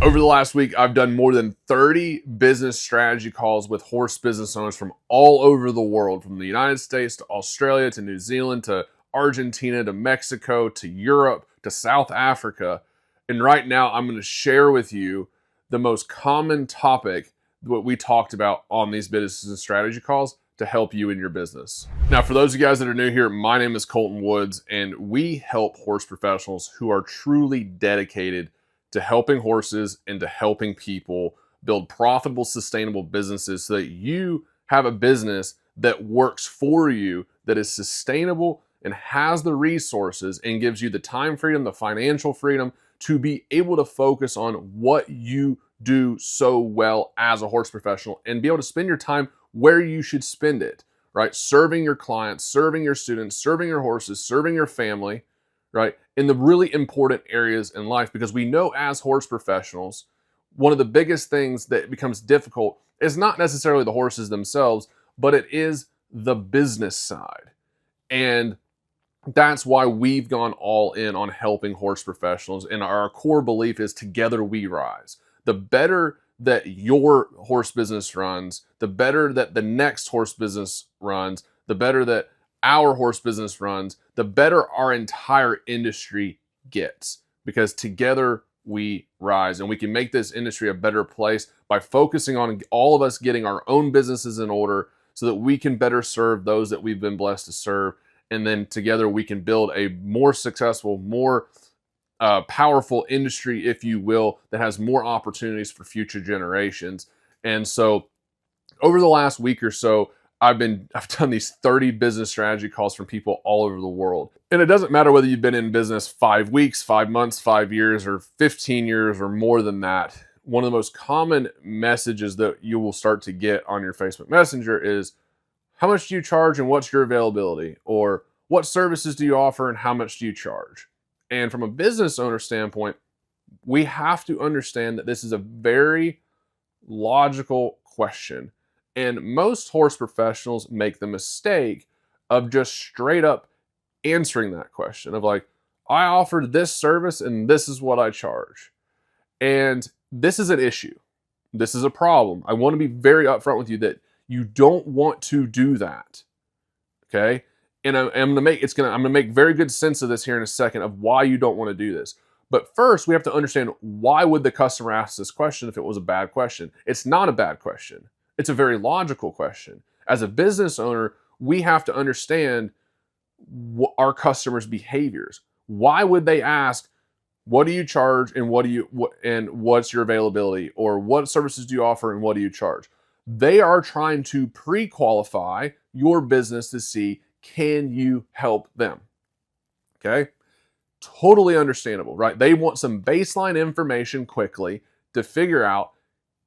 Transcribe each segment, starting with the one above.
Over the last week, I've done more than 30 business strategy calls with horse business owners from all over the world, from the United States to Australia to New Zealand to Argentina to Mexico to Europe to South Africa. And right now, I'm going to share with you the most common topic that we talked about on these business and strategy calls to help you in your business. Now, for those of you guys that are new here, my name is Colton Woods, and we help horse professionals who are truly dedicated to helping horses and to helping people build profitable, sustainable businesses so that you have a business that works for you, that is sustainable and has the resources and gives you the time freedom, the financial freedom to be able to focus on what you do so well as a horse professional and be able to spend your time where you should spend it, right? Serving your clients, serving your students, serving your horses, serving your family, right? In the really important areas in life, because we know as horse professionals, one of the biggest things that becomes difficult is not necessarily the horses themselves, but it is the business side. And that's why we've gone all in on helping horse professionals. And our core belief is together we rise. The better that your horse business runs, the better that the next horse business runs, the better that our horse business runs, the better our entire industry gets, because together we rise, and we can make this industry a better place by focusing on all of us getting our own businesses in order so that we can better serve those that we've been blessed to serve. And then together we can build a more successful, more powerful industry, if you will, that has more opportunities for future generations. And so over the last week or so, I've done these 30 business strategy calls from people all over the world. And it doesn't matter whether you've been in business 5 weeks, 5 months, 5 years, or 15 years or more than that. One of the most common messages that you will start to get on your Facebook Messenger is, how much do you charge and what's your availability? Or what services do you offer and how much do you charge? And from a business owner standpoint, we have to understand that this is a very logical question. And most horse professionals make the mistake of just straight up answering that question of like, I offer this service and this is what I charge. And this is an issue. This is a problem. I want to be very upfront with you that you don't want to do that. Okay? And I'm gonna make very good sense of this here in a second of why you don't want to do this. But first, we have to understand, why would the customer ask this question if it was a bad question? It's not a bad question. It's a very logical question. As a business owner, we have to understand our customers' behaviors. Why would they ask, what do you charge and what's your availability? Or what services do you offer and what do you charge? They are trying to pre-qualify your business to see, can you help them? Okay? Totally understandable, right? They want some baseline information quickly to figure out,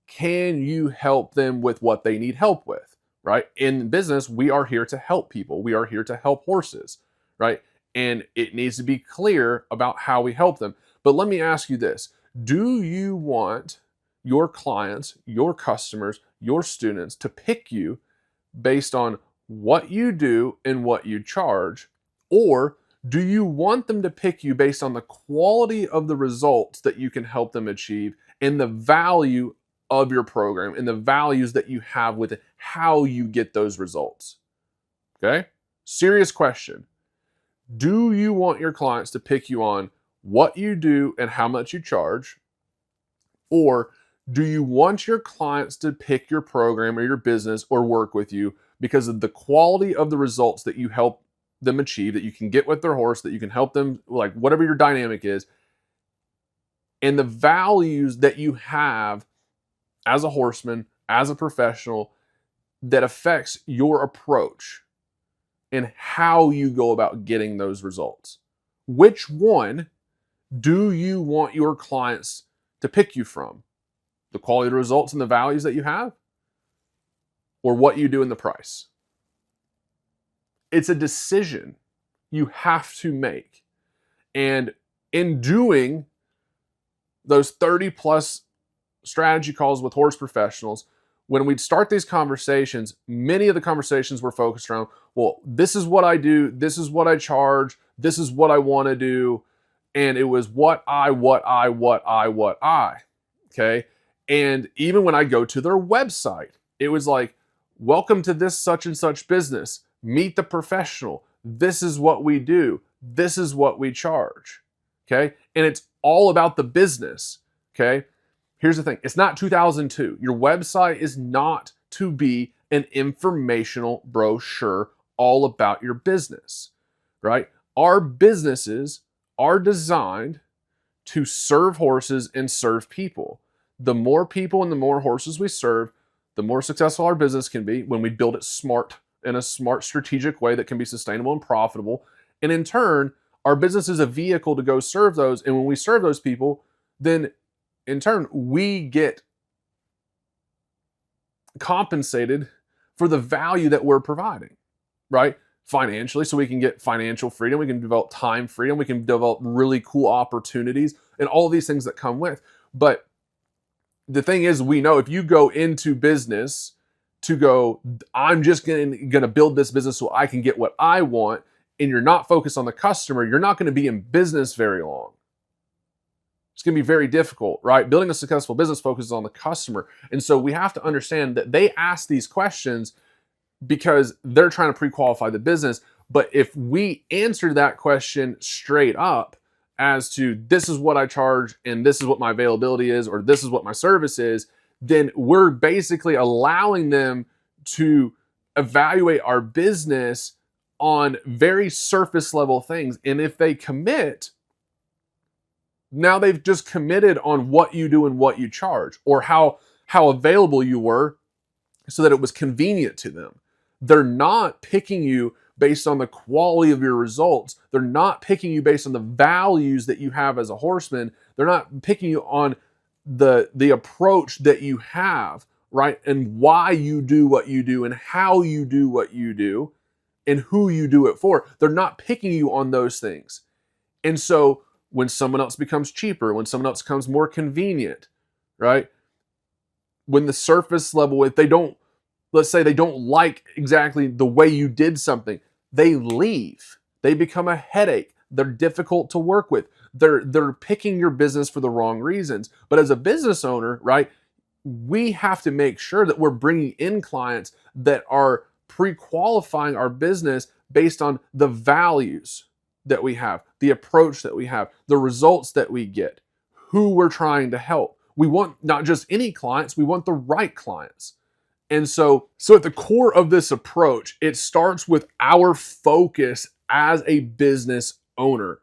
can you help them with what they need help with, right? In business, we are here to help people. We are here to help horses, right? And it needs to be clear about how we help them. But let me ask you this. Do you want your clients, your customers, your students to pick you based on what you do and what you charge? Or do you want them to pick you based on the quality of the results that you can help them achieve and the value of your program and the values that you have with it, how you get those results? Okay? Serious question. Do you want your clients to pick you on what you do and how much you charge? Or do you want your clients to pick your program or your business or work with you because of the quality of the results that you help them achieve, that you can get with their horse, that you can help them, like whatever your dynamic is, and the values that you have as a horseman, as a professional, that affects your approach and how you go about getting those results? Which one do you want your clients to pick you from? The quality of the results and the values that you have, or what you do in the price? It's a decision you have to make. And in doing those 30 plus strategy calls with horse professionals, when we'd start these conversations, many of the conversations were focused around, well, this is what I do, this is what I charge, this is what I want to do. And it was what I. Okay. And even when I go to their website, it was like, welcome to this such and such business. Meet the professional. This is what we do. This is what we charge. Okay. And it's all about the business. Okay. Here's the thing, it's not 2002. Your website is not to be an informational brochure all about your business, right? Our businesses are designed to serve horses and serve people. The more people and the more horses we serve, the more successful our business can be when we build it smart, in a smart, strategic way that can be sustainable and profitable. And in turn, our business is a vehicle to go serve those. And when we serve those people, then in turn, we get compensated for the value that we're providing, right? Financially, so we can get financial freedom, we can develop time freedom, we can develop really cool opportunities and all of these things that come with. But the thing is, we know if you go into business to go, I'm just going to build this business so I can get what I want, and you're not focused on the customer, you're not going to be in business very long. It's going to be very difficult, right? Building a successful business focuses on the customer. And so we have to understand that they ask these questions because they're trying to pre-qualify the business. But if we answer that question straight up as to this is what I charge and this is what my availability is, or this is what my service is, then we're basically allowing them to evaluate our business on very surface level things. And if they commit, now they've just committed on what you do and what you charge, or how available you were so that it was convenient to them. They're not picking you based on the quality of your results. They're not picking you based on the values that you have as a horseman. They're not picking you on the approach that you have, right? And why you do what you do and how you do what you do and who you do it for. They're not picking you on those things. And so when someone else becomes cheaper, when someone else becomes more convenient, right? When the surface level, if they don't, let's say they don't like exactly the way you did something, they leave. They become a headache. They're difficult to work with. They're picking your business for the wrong reasons. But as a business owner, right, we have to make sure that we're bringing in clients that are pre-qualifying our business based on the values that we have, the approach that we have, the results that we get, who we're trying to help. We want not just any clients, we want the right clients. And so at the core of this approach, it starts with our focus as a business owner,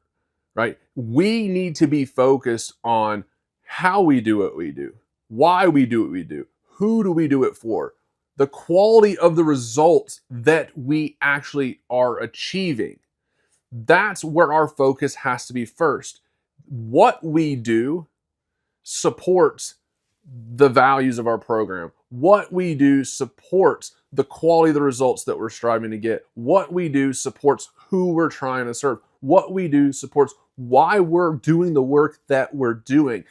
right? We need to be focused on how we do what we do, why we do what we do, who do we do it for, the quality of the results that we actually are achieving. That's where our focus has to be first. What we do supports the values of our program. What we do supports the quality of the results that we're striving to get. What we do supports who we're trying to serve. What we do supports why we're doing the work that we're doing.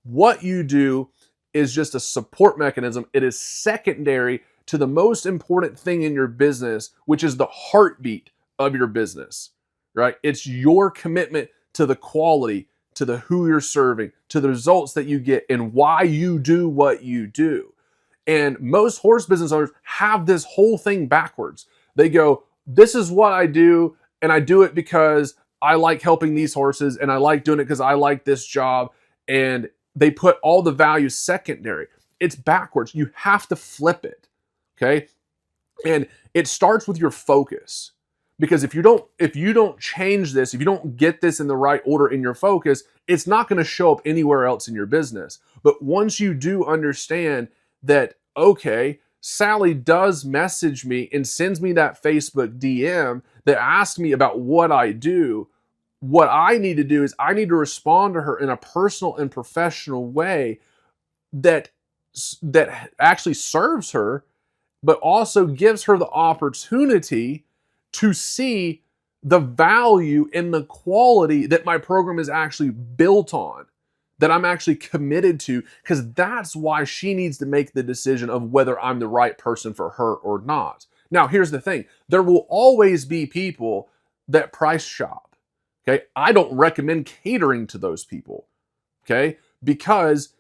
What you do is just a support mechanism. It is secondary to the most important thing in your business, which is the heartbeat of your business, right? It's your commitment to the quality, to the who you're serving, to the results that you get, and why you do what you do. And most horse business owners have this whole thing backwards. They go, this is what I do, and I do it because I like helping these horses, and I like doing it because I like this job, and they put all the values secondary. It's backwards. You have to flip it, okay? And it starts with your focus. Because if you don't change this, if you don't get this in the right order in your focus, it's not going to show up anywhere else in your business. But once you do understand that, okay, Sally does message me and sends me that Facebook DM that asks me about what I do, what I need to do is I need to respond to her in a personal and professional way that actually serves her, but also gives her the opportunity to see the value and the quality that my program is actually built on, that I'm actually committed to, because that's why she needs to make the decision of whether I'm the right person for her or not. Now, here's the thing. There will always be people that price shop, okay? I don't recommend catering to those people, okay? Because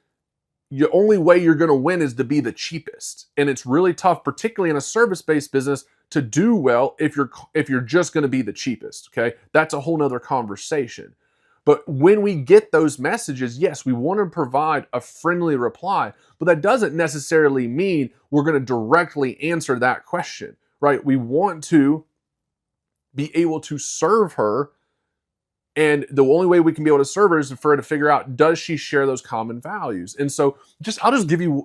the only way you're going to win is to be the cheapest. And it's really tough, particularly in a service-based business, to do well if you're just going to be the cheapest. Okay, that's a whole nother conversation. But when we get those messages, yes, we want to provide a friendly reply, but that doesn't necessarily mean we're going to directly answer that question, right? We want to be able to serve her, and the only way we can be able to serve her is for her to figure out, does she share those common values? And so I'll just give you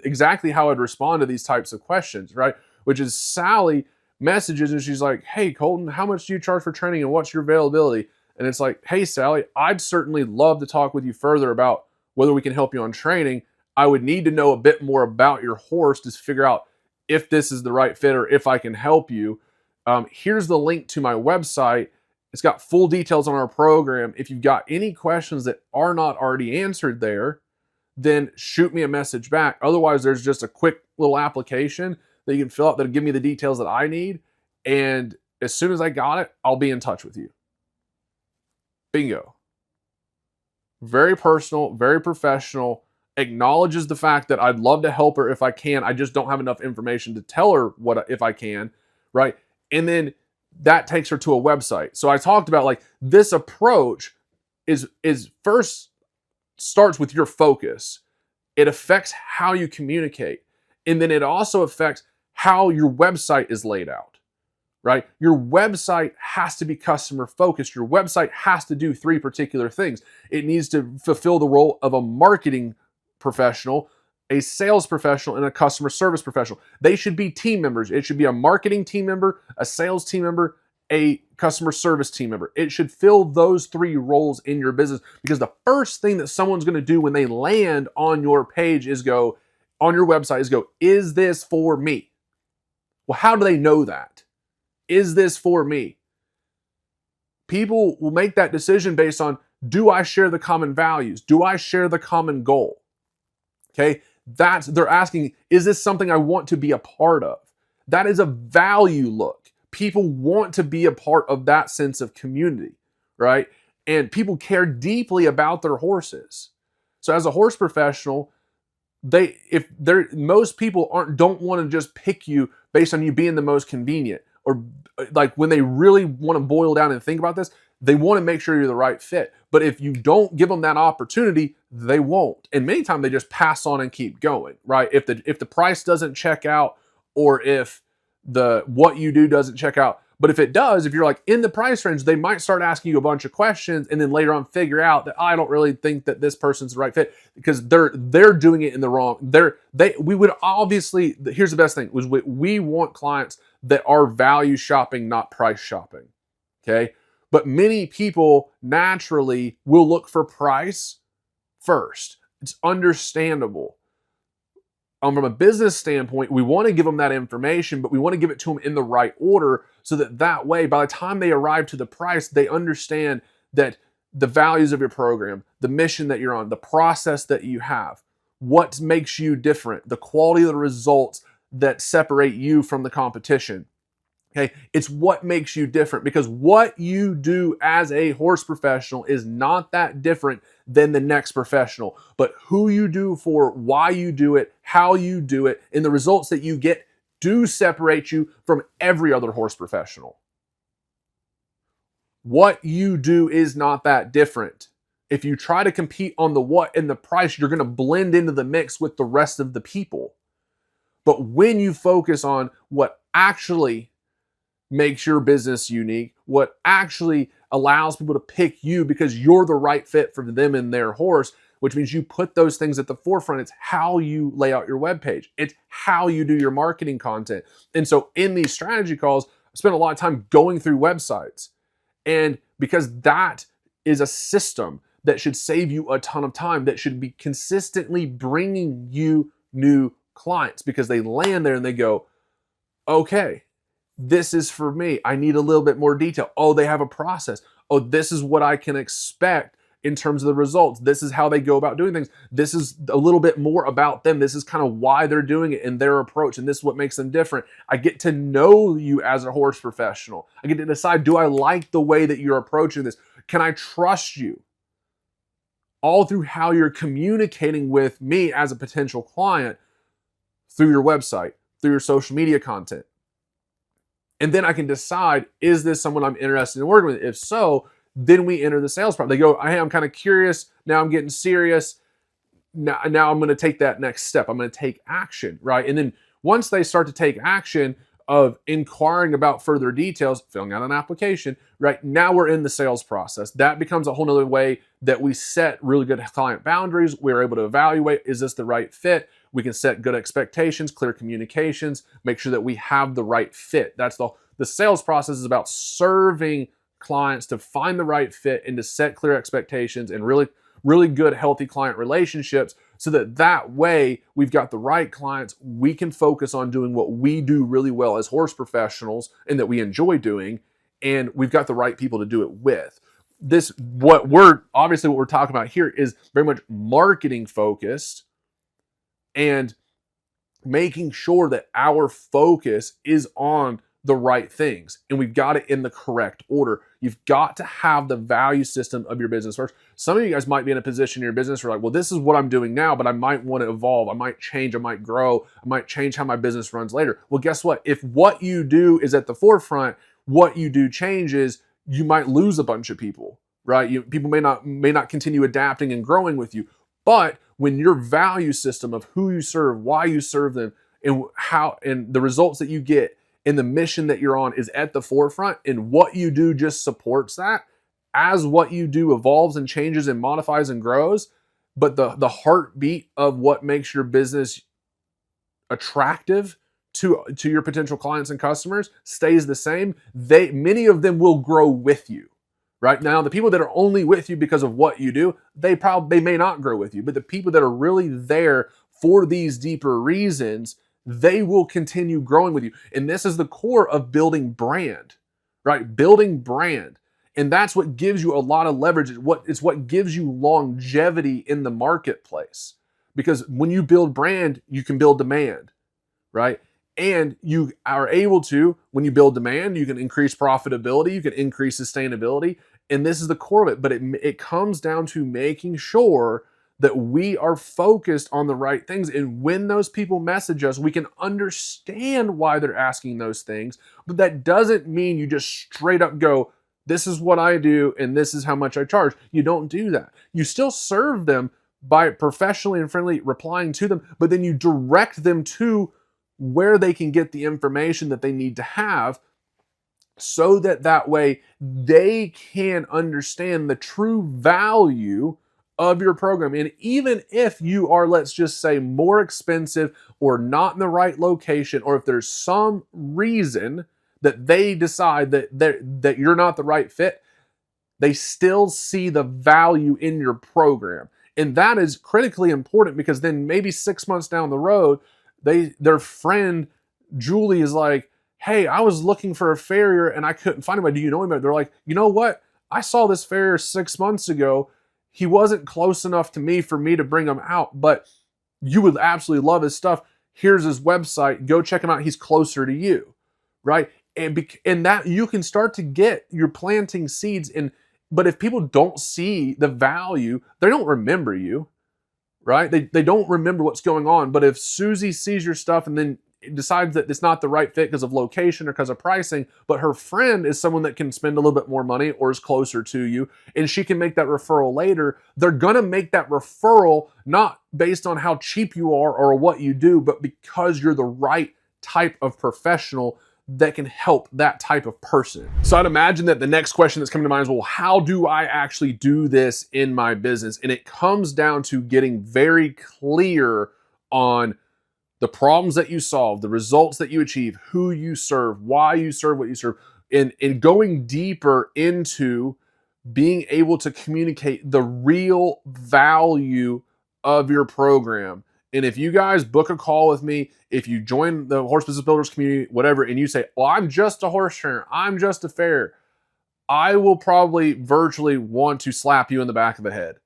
exactly how I'd respond to these types of questions, right? Which is Sally messages and she's like, "Hey Colton, how much do you charge for training and what's your availability?" And it's like, "Hey Sally, I'd certainly love to talk with you further about whether we can help you on training. I would need to know a bit more about your horse to figure out if this is the right fit or if I can help you. Here's the link to my website. It's got full details on our program. If you've got any questions that are not already answered there, then shoot me a message back. Otherwise, there's just a quick little application that you can fill out that'll give me the details that I need. And as soon as I got it, I'll be in touch with you." Bingo. Very personal, very professional, acknowledges the fact that I'd love to help her if I can. I just don't have enough information to tell her if I can, right? And then that takes her to a website. So I talked about like this approach is first starts with your focus. It affects how you communicate. And then it also affects how your website is laid out, right? Your website has to be customer focused. Your website has to do 3 particular things. It needs to fulfill the role of a marketing professional, a sales professional, and a customer service professional. They should be team members. It should be a marketing team member, a sales team member, a customer service team member. It should fill those 3 roles in your business, because the first thing that someone's going to do when they land on your page is go, on your website is go, "Is this for me?" Well, how do they know that? Is this for me? People will make that decision based on, do I share the common values? Do I share the common goal? Okay, they're asking, is this something I want to be a part of? That is a value look. People want to be a part of that sense of community, right? And people care deeply about their horses. So as a horse professional, most people don't want to just pick you based on you being the most convenient, or like when they really want to boil down and think about this, they want to make sure you're the right fit. But if you don't give them that opportunity, they won't. And many times they just pass on and keep going, right? If the price doesn't check out, or if what you do doesn't check out. But if it does, if you're like in the price range, they might start asking you a bunch of questions, and then later on figure out that I don't really think that this person's the right fit, because they're doing it in the wrong. We would obviously, here's the best thing, was we want clients that are value shopping, not price shopping. Okay? But many people naturally will look for price first. It's understandable. From a business standpoint, we want to give them that information, but we want to give it to them in the right order, so that way, by the time they arrive to the price, they understand that the values of your program, the mission that you're on, the process that you have, what makes you different, the quality of the results that separate you from the competition. Okay, it's what makes you different, because what you do as a horse professional is not that different than the next professional. But who you do for, why you do it, how you do it, and the results that you get do separate you from every other horse professional. What you do is not that different. If you try to compete on the what and the price, you're going to blend into the mix with the rest of the people. But when you focus on what actually makes your business unique, what actually allows people to pick you because you're the right fit for them and their horse, which means you put those things at the forefront. It's how you lay out your webpage. It's how you do your marketing content. And so in these strategy calls, I spend a lot of time going through websites. And because that is a system that should save you a ton of time, that should be consistently bringing you new clients, because they land there and they go, okay, this is for me. I need a little bit more detail. Oh, they have a process. Oh, this is what I can expect in terms of the results. This is how they go about doing things. This is a little bit more about them. This is kind of why they're doing it and their approach. And this is what makes them different. I get to know you as a horse professional. I get to decide, do I like the way that you're approaching this? Can I trust you? all through how you're communicating with me as a potential client through your website, through your social media content. And then I can decide, is this someone I'm interested in working with? If so, then we enter the sales process. They go, hey, I'm kind of curious. Now I'm getting serious. Now I'm going to take that next step. I'm going to take action, right? And then once they start to take action of inquiring about further details, filling out an application, right? Now we're in the sales process. That becomes a whole nother way that we set really good client boundaries. We're able to evaluate, is this the right fit? We can set good expectations, clear communications, make sure that we have the right fit. That's the sales process is about serving clients to find the right fit and to set clear expectations and really good, healthy client relationships so that way we've got the right clients. We can focus on doing what we do really well as horse professionals and that we enjoy doing. And we've got the right people to do it with. What we're talking about here is very much marketing focused and making sure that our focus is on the right things, and we've got it in the correct order. You've got to have the value system of your business first. Some of you guys might be in a position in your business where like, well, this is what I'm doing now, but I might want to evolve. I might change. I might grow. I might change how my business runs later. Well, guess what? If what you do is at the forefront, what you do changes, you might lose a bunch of people, right? People may not continue adapting and growing with you. But when your value system of who you serve, why you serve them, and the results that you get and the mission that you're on is at the forefront, and what you do just supports that, as what you do evolves and changes and modifies and grows, but the heartbeat of what makes your business attractive to your potential clients and customers stays the same, many of them will grow with you. Right now, the people that are only with you because of what you do, they may not grow with you. But the people that are really there for these deeper reasons, they will continue growing with you. And this is the core of building brand, right? Building brand. And that's what gives you a lot of leverage. It's what gives you longevity in the marketplace. Because when you build brand, you can build demand, right? And you are able to, when you build demand, you can increase profitability, you can increase sustainability. And this is the core of it. But it comes down to making sure that we are focused on the right things. And when those people message us, we can understand why they're asking those things. But that doesn't mean you just straight up go, this is what I do and this is how much I charge. You don't do that. You still serve them by professionally and friendly replying to them, but then you direct them to where they can get the information that they need to have, so that way they can understand the true value of your program. And even if you are, let's just say, more expensive or not in the right location, or if there's some reason that they decide that you're not the right fit, they still see the value in your program. And that is critically important, because then maybe 6 months down the road, their friend Julie is like, hey, I was looking for a farrier and I couldn't find anybody. Do you know anybody? They're like, you know what? I saw this farrier 6 months ago. He wasn't close enough to me for me to bring him out, but you would absolutely love his stuff. Here's his website. Go check him out. He's closer to you, right? And that you can start to get, you're planting seeds in. But if people don't see the value, they don't remember you, right? They don't remember what's going on. But if Susie sees your stuff and then decides that it's not the right fit because of location or because of pricing, but her friend is someone that can spend a little bit more money or is closer to you, and she can make that referral later, they're going to make that referral not based on how cheap you are or what you do, but because you're the right type of professional that can help that type of person. So I'd imagine that the next question that's coming to mind is, well, how do I actually do this in my business? And it comes down to getting very clear on the problems that you solve, the results that you achieve, who you serve, why you serve what you serve, and going deeper into being able to communicate the real value of your program. And if you guys book a call with me, if you join the Horse Business Builders community, whatever, and you say, well, I'm just a horse trainer, I'm just a farrier, I will probably virtually want to slap you in the back of the head.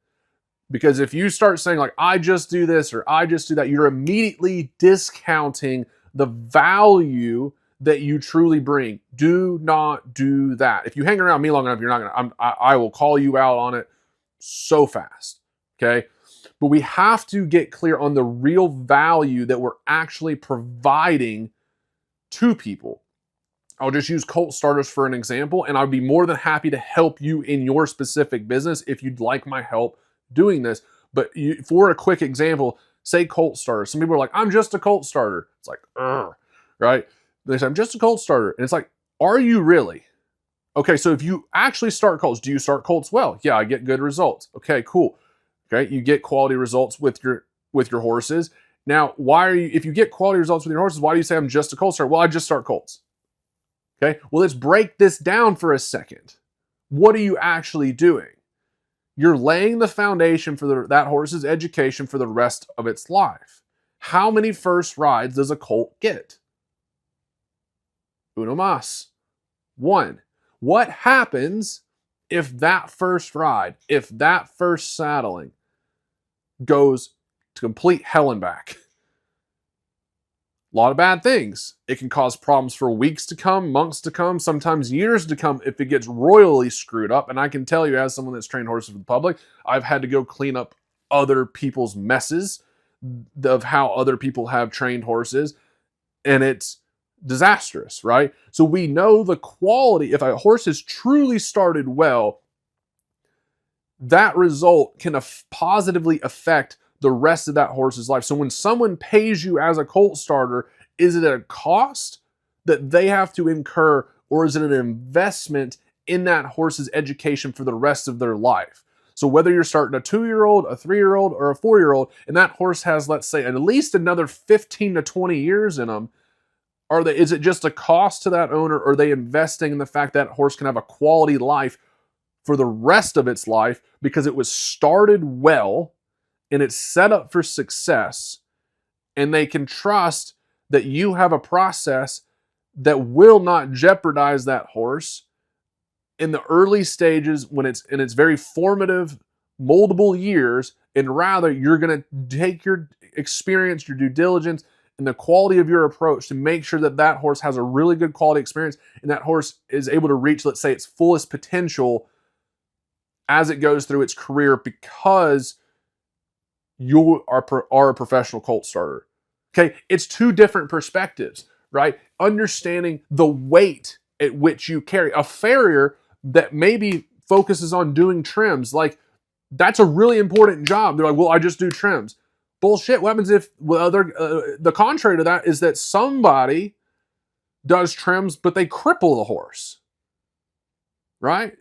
Because if you start saying like, I just do this or I just do that, you're immediately discounting the value that you truly bring. Do not do that. If you hang around me long enough, you're not gonna. I will call you out on it so fast. Okay. But we have to get clear on the real value that we're actually providing to people. I'll just use cult starters for an example, and I'd be more than happy to help you in your specific business if you'd like my help doing this. But for a quick example, say cult starters. Some people are like, I'm just a cult starter. It's like, right? They say, I'm just a cult starter. And it's like, are you really? Okay, so if you actually start cults, do you start cults well? Yeah, I get good results. Okay, cool. Okay, you get quality results with your horses. Now, why are you, if you get quality results with your horses, why do you say I'm just a colt starter? Well, I just start colts. Okay, well, let's break this down for a second. What are you actually doing? You're laying the foundation for that horse's education for the rest of its life. How many first rides does a colt get? Uno mas. One. What happens if that first ride, if that first saddling goes to complete hell and back? A lot of bad things. It can cause problems for weeks to come, months to come, sometimes years to come if it gets royally screwed up. And I can tell you, as someone that's trained horses for the public, I've had to go clean up other people's messes of how other people have trained horses. And it's disastrous, right? So we know the quality. If a horse has truly started well, that result can positively affect the rest of that horse's life. So when someone pays you as a colt starter, is it a cost that they have to incur, or is it an investment in that horse's education for the rest of their life? So whether you're starting a 2-year-old, a 3-year-old, or a 4-year-old, and that horse has, let's say, at least another 15 to 20 years in them, is it just a cost to that owner, or are they investing in the fact that horse can have a quality life for the rest of its life because it was started well and it's set up for success, and they can trust that you have a process that will not jeopardize that horse in the early stages when it's in its very formative, moldable years, and rather you're going to take your experience, your due diligence, and the quality of your approach to make sure that that horse has a really good quality experience and that horse is able to reach, let's say, its fullest potential as it goes through its career, because you are a professional colt starter. Okay, it's two different perspectives, right? Understanding the weight at which you carry. A farrier that maybe focuses on doing trims, like, that's a really important job. They're like, well, I just do trims. Bullshit. What happens if the contrary to that is that somebody does trims, but they cripple the horse, right?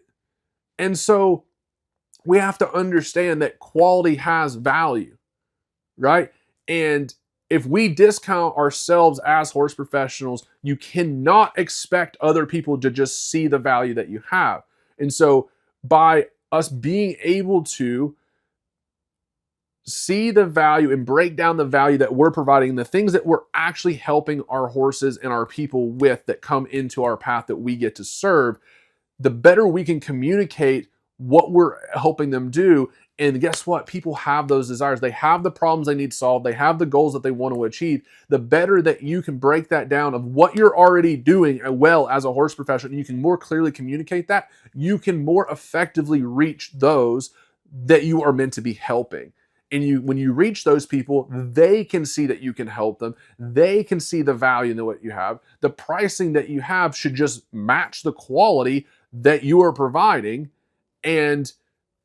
And so we have to understand that quality has value, right? And if we discount ourselves as horse professionals, you cannot expect other people to just see the value that you have. And so by us being able to see the value and break down the value that we're providing, the things that we're actually helping our horses and our people with that come into our path that we get to serve, the better we can communicate what we're helping them do. And guess what? People have those desires. They have the problems they need solved. They have the goals that they want to achieve. The better that you can break that down of what you're already doing well as a horse professional, and you can more clearly communicate that, you can more effectively reach those that you are meant to be helping. And when you reach those people, they can see that you can help them. They can see the value in what you have. The pricing that you have should just match the quality that you are providing. And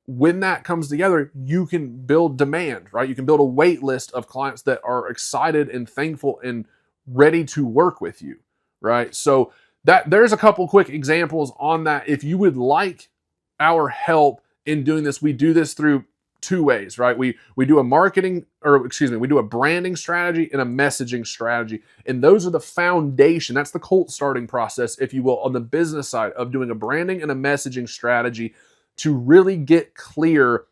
when that comes together, you can build demand, right? You can build a wait list of clients that are excited and thankful and ready to work with you, right? So there's a couple quick examples on that. If you would like our help in doing this, we do this through two ways, right? We do a branding strategy and a messaging strategy. And those are the foundation. That's the colt starting process, if you will, on the business side of doing a branding and a messaging strategy to really get clear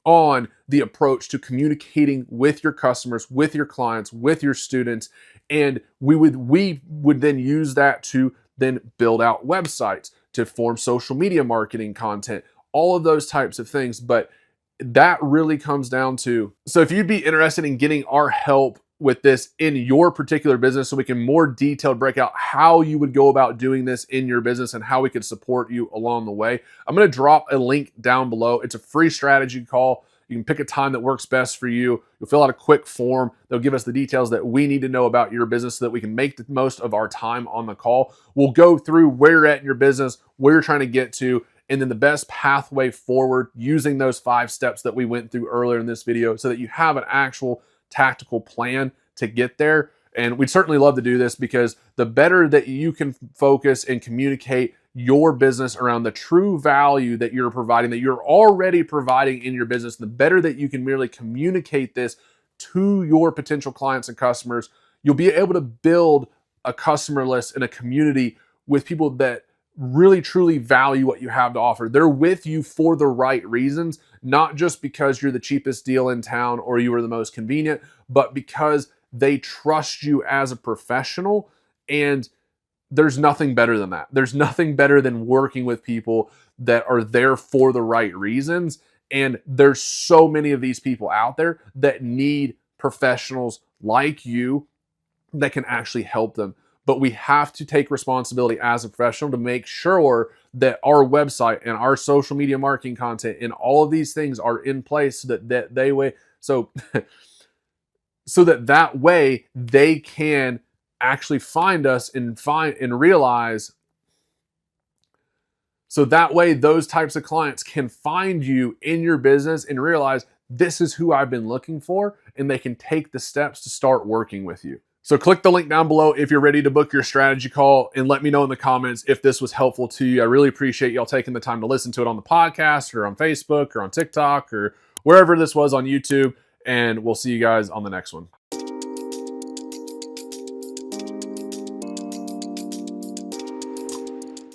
on the approach to communicating with your customers, with your clients, with your students. And we would then use that to then build out websites, to form social media marketing content, all of those types of things. But that really comes down to, so if you'd be interested in getting our help with this in your particular business, so we can more detailed break out how you would go about doing this in your business and how we could support you along the way, I'm going to drop a link down below. It's a free strategy call. You can pick a time that works best for you. You'll fill out a quick form. They'll give us the details that we need to know about your business so that we can make the most of our time on the call. We'll go through where you're at in your business, where you're trying to get to, and then the best pathway forward using those 5 steps that we went through earlier in this video so that you have an actual tactical plan to get there. And we'd certainly love to do this because the better that you can focus and communicate your business around the true value that you're providing, that you're already providing in your business, the better that you can merely communicate this to your potential clients and customers, you'll be able to build a customer list and a community with people that really truly value what you have to offer. They're with you for the right reasons, not just because you're the cheapest deal in town or you are the most convenient, but because they trust you as a professional. And there's nothing better than that. There's nothing better than working with people that are there for the right reasons. And there's so many of these people out there that need professionals like you that can actually help them. But we have to take responsibility as a professional to make sure that our website and our social media marketing content and all of these things are in place so that they way so so that way they can actually find us and realize, so that way those types of clients can find you in your business and realize this is who I've been looking for, and they can take the steps to start working with you. So click the link down below if you're ready to book your strategy call, and let me know in the comments if this was helpful to you. I really appreciate y'all taking the time to listen to it on the podcast or on Facebook or on TikTok or wherever this was on YouTube, and we'll see you guys on the next one.